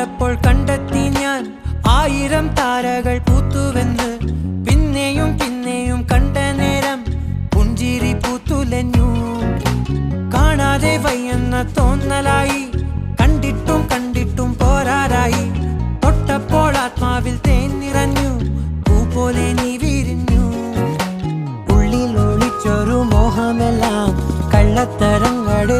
കേട്ടപ്പോൾ കണ്ടെത്തി ഞാൻ 1000 താരകൾ പൂത്തുവെന്ന്. പിന്നെയും പിന്നെയും കണ്ട നേരം പുഞ്ചിരി പൂത്തുലഞ്ഞു. കാണാതെ വയ്യെന്ന തോന്നലായി, കണ്ടിട്ടും കണ്ടിട്ടും പോരാറായി. തൊട്ടപ്പോൾ ആത്മാവിൽ തേൻ നിറഞ്ഞു, പൂ പോലെ നീ വിരിഞ്ഞു. ഉള്ളിൽ ഒളിച്ചൊരു മോഹമെല്ലാം കള്ളത്തരങ്ങളെ